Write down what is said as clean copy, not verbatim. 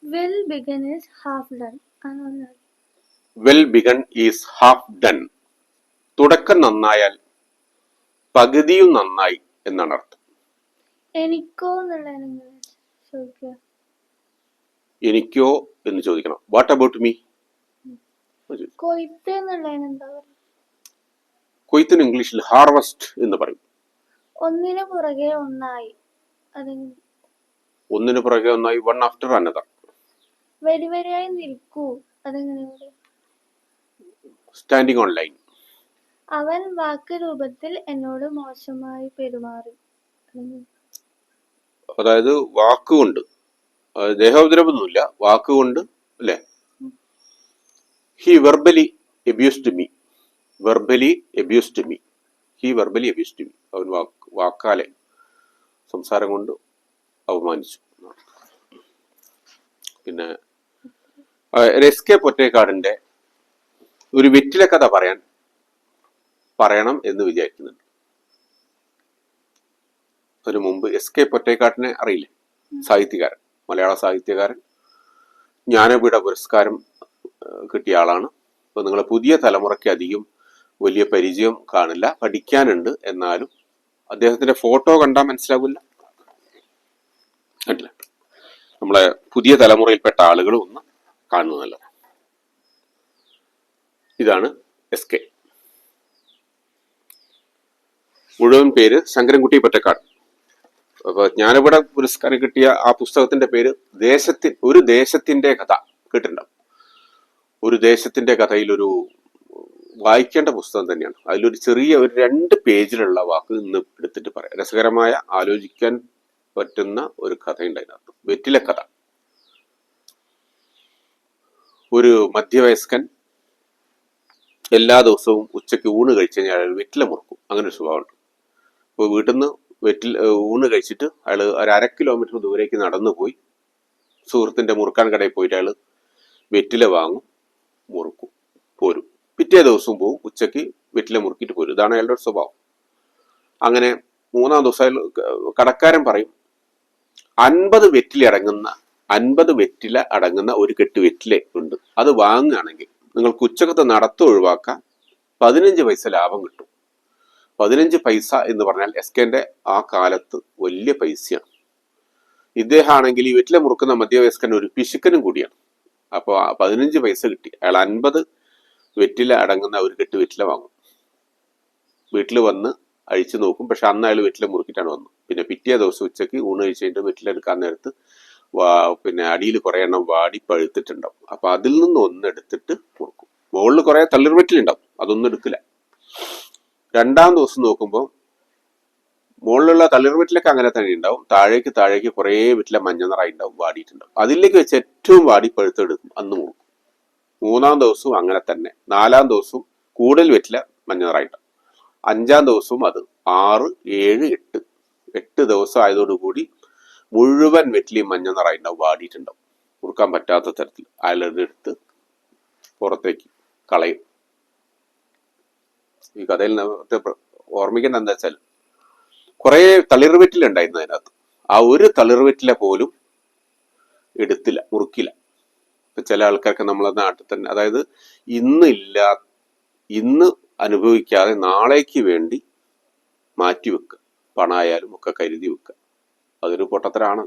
Will begin is half done. Well begun is half done. തുടക്കം നന്നായാൽ പകുതിയും നന്നായി എന്നാണ് അർത്ഥം. എനിക്കോ എന്നുള്ള ചോദിക്കുക. എനിക്കോ എന്ന് ചോദിക്കണം. What about me? കൊയ്ത്ത് എന്നുള്ളതിന് എന്താ പറയുക? കൊയ്ത്തിന് ഇംഗ്ലീഷിൽ ഹാർവസ്റ്റ് എന്ന് പറയും. ഒന്നിനു പുറകെ ഒന്നായി. ഒന്നിനു പുറകെ ഒന്നായി, വൺ ആഫ്റ്റർ അനദർ. വരി വരിയായി നിൽക്കൂ. അതെങ്ങനെ? Standing on line. അവൻ വാക്ക് രൂപത്തിൽ എന്നോട് മോശമായി പെരുമാറി. അതായത് വാക്കുകൊണ്ട്, ദേഹോപദ്രവമൊന്നുമില്ല, വാക്കുകൊണ്ട് അല്ലെ. He verbally abused me. Verbally abused me. He verbally abused me. അവൻ വാക്കാലെ, സംസാരം കൊണ്ട് അവമാനിച്ചു. പിന്നെ എസ് കെ പൊറ്റേക്കാടിന്റെ ഒരു വെറ്റില കഥ പറയണം എന്ന് വിചാരിക്കുന്നുണ്ട്. അതിനു മുമ്പ് എസ് കെ പൊറ്റേക്കാടിനെ അറിയില്ലേ? സാഹിത്യകാരൻ, മലയാള സാഹിത്യകാരൻ, ജ്ഞാനപീഠ പുരസ്കാരം കിട്ടിയ ആളാണ്. അപ്പൊ നിങ്ങളെ പുതിയ തലമുറയ്ക്ക് അധികം വലിയ പരിചയം കാണില്ല, പഠിക്കാനുണ്ട്. എന്നാലും അദ്ദേഹത്തിന്റെ ഫോട്ടോ കണ്ടാൽ മനസ്സിലാവില്ല. അല്ല, നമ്മളെ പുതിയ തലമുറയിൽപ്പെട്ട ആളുകൾ ഒന്ന് കാണുന്നത് നല്ലത്. ഇതാണ് എസ് കെ. മുഴുവൻ പേര് ശങ്കരൻകുട്ടി പൊറ്റക്കാട്. അപ്പൊ ജ്ഞാനപീഠ പുരസ്കാരം കിട്ടിയ ആ പുസ്തകത്തിന്റെ പേര് ഒരു ദേശത്തിന്റെ കഥ. കേട്ടിട്ടുണ്ടാവും. ഒരു ദേശത്തിന്റെ കഥയിലൊരു വായിക്കേണ്ട പുസ്തകം തന്നെയാണ്. അതിലൊരു ചെറിയ ഒരു 2 പേജിലുള്ള വാക്ക് ഇന്ന് എടുത്തിട്ട് പറയാം. രസകരമായ, ആലോചിക്കാൻ പറ്റുന്ന ഒരു കഥയുണ്ട് അതിനകത്ത്. വെറ്റില കഥ. ഒരു മധ്യവയസ്കൻ എല്ലാ ദിവസവും ഉച്ചയ്ക്ക് ഊണ് കഴിച്ചു കഴിഞ്ഞാൽ അയാൾ വെറ്റില മുറുക്കും. അങ്ങനെ ഒരു സ്വഭാവമുണ്ട്. അപ്പോൾ വീട്ടിൽ നിന്ന് ഊണ് കഴിച്ചിട്ട് അയാൾ ഒരു 1/2 കിലോമീറ്റർ ദൂരേക്ക് നടന്നു പോയി സുഹൃത്തിന്റെ മുറുക്കാൻ കടയിൽ പോയിട്ട് അയാൾ വെറ്റില വാങ്ങും, മുറുക്കും, പോരും. പിറ്റേ ദിവസവും പോവും, ഉച്ചയ്ക്ക് വെറ്റില മുറുക്കിയിട്ട് പോരും. ഇതാണ് അയാളുടെ ഒരു സ്വഭാവം. അങ്ങനെ 3-ാം ദിവസം അയാൾ, കടക്കാരൻ പറയും, 50 വെറ്റില അടങ്ങുന്ന ഒരു കെട്ട് വെറ്റില ഉണ്ട്, അത് വാങ്ങുകയാണെങ്കിൽ നിങ്ങൾക്ക് ഉച്ചക്കത്തെ നടത്തം ഒഴിവാക്കാൻ 15 പൈസ ലാഭം കിട്ടും. 15 പൈസ എന്ന് പറഞ്ഞാൽ എസ് കെന്റെ ആ കാലത്ത് വലിയ പൈസയാണ്. ഇദ്ദേഹം ആണെങ്കിൽ ഈ വെറ്റില മുറുക്കുന്ന മധ്യവയസ്കൻ ഒരു പിശുക്കനും കൂടിയാണ്. അപ്പോൾ 15 പൈസ കിട്ടി. അയാൾ 50 വെറ്റില അടങ്ങുന്ന ഒരു കെട്ട് വെറ്റില വാങ്ങും. വീട്ടിൽ വന്ന് അഴിച്ചു നോക്കും. പക്ഷെ അന്ന് അയാൾ വെറ്റില മുറുക്കിയിട്ടാണ് വന്നത്. പിന്നെ പിറ്റേ ദിവസം ഉച്ചയ്ക്ക് ഊണ് കഴിച്ച് കഴിഞ്ഞിട്ട് വെറ്റില എടുക്കാൻ നേരത്ത് പിന്നെ അടിയിൽ കുറെ എണ്ണം വാടി പഴുത്തിട്ടുണ്ടാവും. അപ്പൊ അതിൽ നിന്ന് ഒന്നെടുത്തിട്ട് മുറുക്കും. മുകളിൽ കുറെ തളിർ വെറ്റിലുണ്ടാവും, അതൊന്നും എടുക്കില്ല. 2-ാം ദിവസം നോക്കുമ്പോൾ മുകളിലുള്ള തളിർ വെറ്റിലൊക്കെ അങ്ങനെ തന്നെ ഉണ്ടാവും. താഴേക്ക് കുറെ വെറ്റില മഞ്ഞ നിറായി ഉണ്ടാവും, വാടിയിട്ടുണ്ടാവും. അതിലേക്ക് വെച്ച് ഏറ്റവും വാടി പഴുത്തെടുക്കും, അന്ന് മുറുക്കും. 3-ാം ദിവസവും അങ്ങനെ തന്നെ. 4-ാം ദിവസവും കൂടുതൽ വെറ്റില മഞ്ഞ നിറായിട്ടുണ്ടാവും. 5-ാം ദിവസവും അത് 6, 7, 8 ദിവസം ആയതോടുകൂടി മുഴുവൻ വെറ്റിലയും മഞ്ഞ നിറായിട്ടുണ്ടാവും, വാടിയിട്ടുണ്ടാവും. മുറുക്കാൻ പറ്റാത്ത തരത്തിൽ അയാളുടെ എടുത്ത് പുറത്തേക്ക് കളയും. ഈ കഥയിൽ ഓർമ്മിക്കേണ്ട എന്താ വെച്ചാൽ കുറെ തളിർവെറ്റിലുണ്ടായിരുന്നു അതിനകത്ത്. ആ ഒരു തളിർവെറ്റില പോലും എടുത്തില്ല, മുറുക്കില്ല. ഇപ്പൊ ചില ആൾക്കാർക്ക് നമ്മളെ നാട്ടിൽ തന്നെ, അതായത് ഇന്ന് അനുഭവിക്കാതെ നാളേക്ക് വേണ്ടി മാറ്റി വെക്കുക, പണമായാലും ഒക്കെ കരുതി വെക്കുക. അതൊരു പൊട്ടത്തരാണ്.